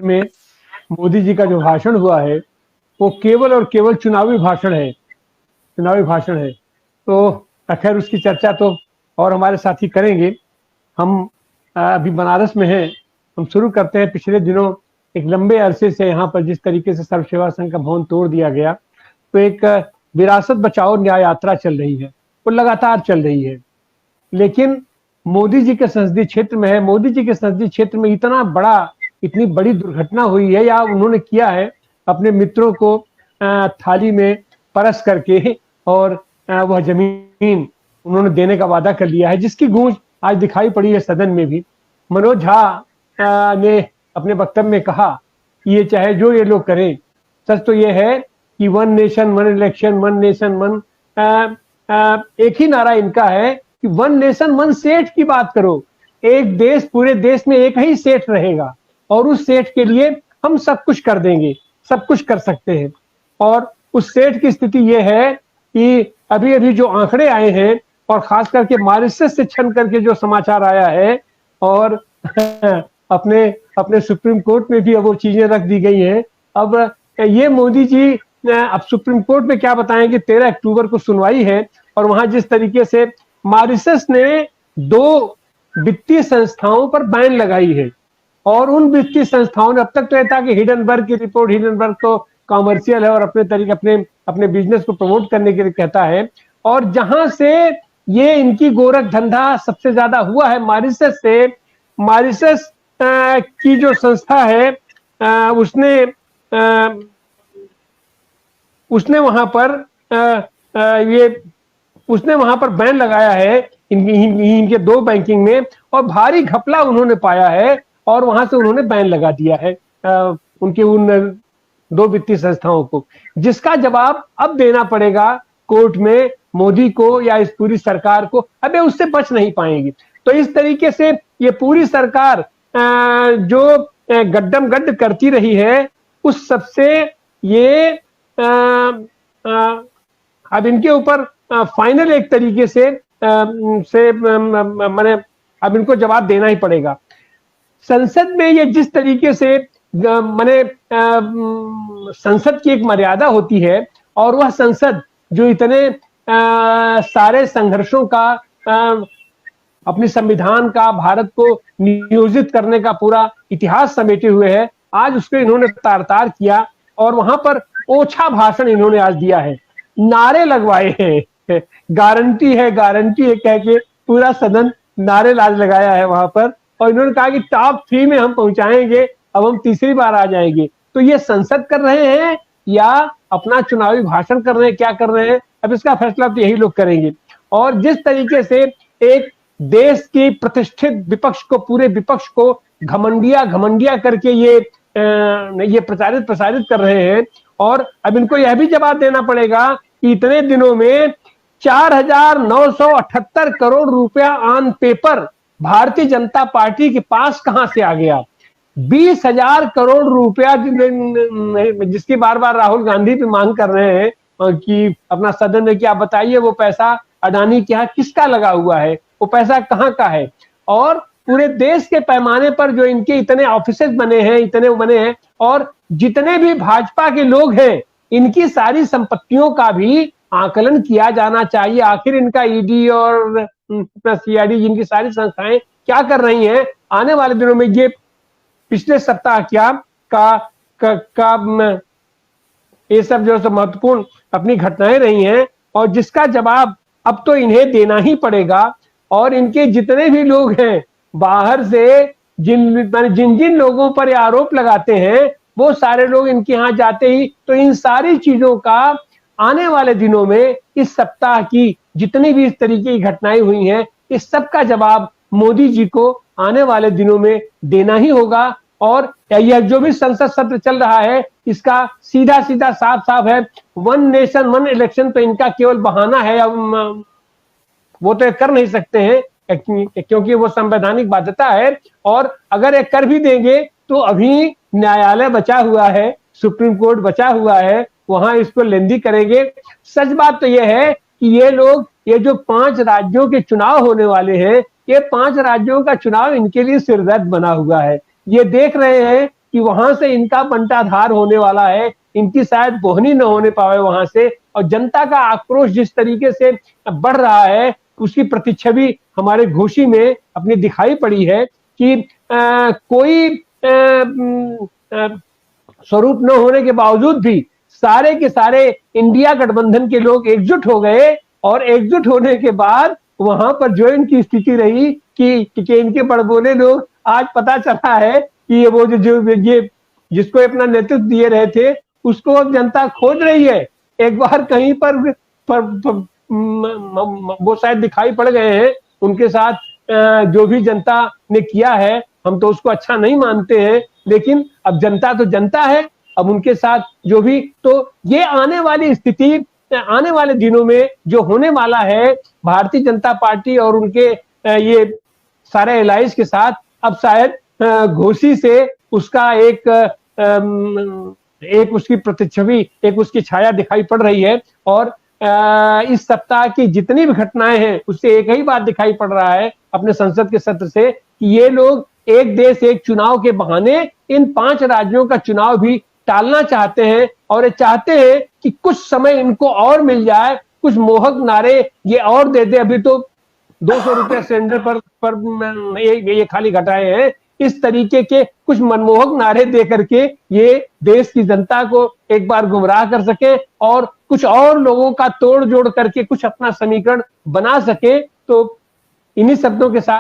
में मोदी जी का जो भाषण हुआ है वो केवल और केवल चुनावी भाषण है, चुनावी भाषण है। तो खैर उसकी चर्चा तो और हमारे साथी करेंगे। हम अभी बनारस में हैं। हम शुरू करते हैं। पिछले दिनों एक लंबे अरसे से यहाँ पर जिस तरीके से सर्व सेवा संघ का भवन तोड़ दिया गया, तो एक विरासत बचाओ न्याय यात्रा चल रही है, वो लगातार चल रही है। लेकिन मोदी जी के संसदीय क्षेत्र में है, मोदी जी के संसदीय क्षेत्र में इतनी बड़ी दुर्घटना हुई है, या उन्होंने किया है अपने मित्रों को थाली में परस करके, और वह जमीन उन्होंने देने का वादा कर लिया है, जिसकी गूंज आज दिखाई पड़ी है सदन में भी। मनोज झा ने अपने वक्तव्य में कहा कि ये चाहे जो ये लोग करें, सच तो ये है कि one nation one election, one nation one, एक ही नारा इनका है कि वन नेशन वन सेठ की बात करो। एक देश, पूरे देश में एक ही सेठ रहेगा और उस सेठ के लिए हम सब कुछ कर देंगे, सब कुछ कर सकते हैं। और उस सेठ की स्थिति यह है कि अभी अभी जो आंकड़े आए हैं, और खास करके मॉरिशस से छन करके जो समाचार आया है, और अपने अपने सुप्रीम कोर्ट में भी अब वो चीजें रख दी गई हैं। अब ये मोदी जी अब सुप्रीम कोर्ट में क्या बताएंगे, 13 अक्टूबर को सुनवाई है, और वहां जिस तरीके से मॉरिशस ने 2 वित्तीय संस्थाओं पर बैन लगाई है, और उन वित्तीय संस्थाओं ने, अब तक तो यह था कि हिडनबर्ग की रिपोर्ट, हिडनबर्ग तो कॉमर्शियल है और अपने तरीके अपने बिजनेस को प्रमोट करने के लिए कहता है, और जहां से ये इनकी गोरख धंधा सबसे ज्यादा हुआ है मॉरिशस से। मॉरिशस की जो संस्था है उसने वहां पर बैन लगाया है इनके 2 बैंकिंग में, और भारी घपला उन्होंने पाया है, और वहां से उन्होंने बैन लगा दिया है उनके उन 2 वित्तीय संस्थाओं को, जिसका जवाब अब देना पड़ेगा कोर्ट में मोदी को या इस पूरी सरकार को। अबे उससे बच नहीं पाएंगे। तो इस तरीके से ये पूरी सरकार जो गड्डम गड्ड करती रही है, उस सबसे ये अब इनके ऊपर फाइनल एक तरीके से मैंने अब इनको जवाब देना ही पड़ेगा। संसद में ये जिस तरीके से मैंने संसद की एक मर्यादा होती है, और वह संसद जो इतने सारे संघर्षों का, अपने संविधान का, भारत को नियोजित करने का पूरा इतिहास समेटे हुए है, आज उसको इन्होंने तार-तार किया, और वहां पर ओछा भाषण इन्होंने आज दिया है, नारे लगवाए हैं, गारंटी है कह के पूरा सदन नारे लगाया है वहां पर, और इन्होंने कहा कि टॉप 3 में हम पहुंचाएंगे, अब हम तीसरी बार आ जाएंगे। तो ये संसद कर रहे हैं या अपना चुनावी भाषण कर रहे हैं, क्या कर रहे हैं, अब इसका फैसला तो यही लोग करेंगे। और जिस तरीके से एक देश की प्रतिष्ठित विपक्ष को, पूरे विपक्ष को घमंडिया करके ये प्रसारित कर रहे हैं, और अब इनको यह भी जवाब देना पड़ेगा कि इतने दिनों में 4,978 करोड़ रुपया on paper Bharatiya Janata party के पास कहां से आ गया। 20,000 करोड़ रुपया जिसकी बार बार राहुल गांधी भी मांग कर रहे हैं कि अपना सदन में, क्या बताइए वो पैसा अडानी के यहाँ किसका लगा हुआ है, वो पैसा कहाँ का है। और पूरे देश के पैमाने पर जो इनके इतने ऑफिसेज बने हैं, और जितने भी भाजपा के लोग हैं, इनकी सारी संपत्तियों का भी आकलन किया जाना चाहिए। आखिर इनका ईडी और सीआईडी, जिनकी सारी संस्थाएं क्या कर रही हैं आने वाले दिनों में। ये पिछले सप्ताह ये सब जो महत्वपूर्ण अपनी घटनाएं रही हैं, और जिसका जवाब अब तो इन्हें देना ही पड़ेगा। और इनके जितने भी लोग हैं बाहर से, जिन लोगों पर ये आरोप लगाते हैं, वो सारे लोग इनके यहाँ जाते ही, तो इन सारी चीजों का आने वाले दिनों में, इस सप्ताह की जितनी भी इस तरीके की घटनाएं हुई हैं, इस सब का जवाब मोदी जी को आने वाले दिनों में देना ही होगा। और यह जो भी संसद सत्र चल रहा है, इसका सीधा साफ है, वन नेशन वन इलेक्शन पे इनका केवल बहाना है। अब वो तो कर नहीं सकते हैं क्योंकि वो संवैधानिक बाध्यता है, और अगर ये कर भी देंगे तो अभी न्यायालय बचा हुआ है, सुप्रीम कोर्ट बचा हुआ है, वहां इसको लेंदी करेंगे। सच बात तो यह है कि ये लोग, ये जो 5 राज्यों के चुनाव होने वाले हैं, ये 5 राज्यों का चुनाव इनके लिए सिरदर्द बना हुआ है। ये देख रहे हैं कि वहां से इनका बंटाधार होने वाला है, इनकी शायद बोहनी न होने पावे वहां से। और जनता का आक्रोश जिस तरीके से बढ़ रहा है, उसकी प्रतिच्छवि हमारे घोषी में अपनी दिखाई पड़ी है कि कोई स्वरूप न होने के बावजूद भी सारे के सारे इंडिया गठबंधन के लोग एकजुट हो गए, और एकजुट होने के बाद वहां पर जो इनकी स्थिति रही कि इनके बड़बोले लोग, आज पता चला है कि ये वो ये जिसको अपना नेतृत्व दिए रहे थे उसको अब जनता खोज रही है। एक बार कहीं पर वो शायद दिखाई पड़ गए हैं, उनके साथ जो भी जनता ने किया है हम तो उसको अच्छा नहीं मानते हैं, लेकिन अब जनता तो जनता है, अब उनके साथ जो भी, तो ये आने वाली स्थिति, आने वाले दिनों में जो होने वाला है भारतीय जनता पार्टी और उनके ये सारे एलाइज के साथ, अब शायद घोषी से उसका एक उसकी प्रतिच्छवि, एक उसकी छाया दिखाई पड़ रही है। और इस सप्ताह की जितनी भी घटनाएं हैं उससे एक ही बात दिखाई पड़ रहा है अपने संसद के सत्र से, कि ये लोग एक देश एक चुनाव के बहाने इन 5 राज्यों का चुनाव भी टालना चाहते हैं, और ये चाहते हैं कि कुछ समय इनको और मिल जाए, कुछ मोहक नारे ये और दे दे। अभी तो 200 रुपया सिलेंडर पर ये खाली घटाए हैं, इस तरीके के कुछ मनमोहक नारे दे करके ये देश की जनता को एक बार गुमराह कर सके और कुछ और लोगों का तोड़ जोड़ करके कुछ अपना समीकरण बना सके। तो इन्हीं शब्दों के साथ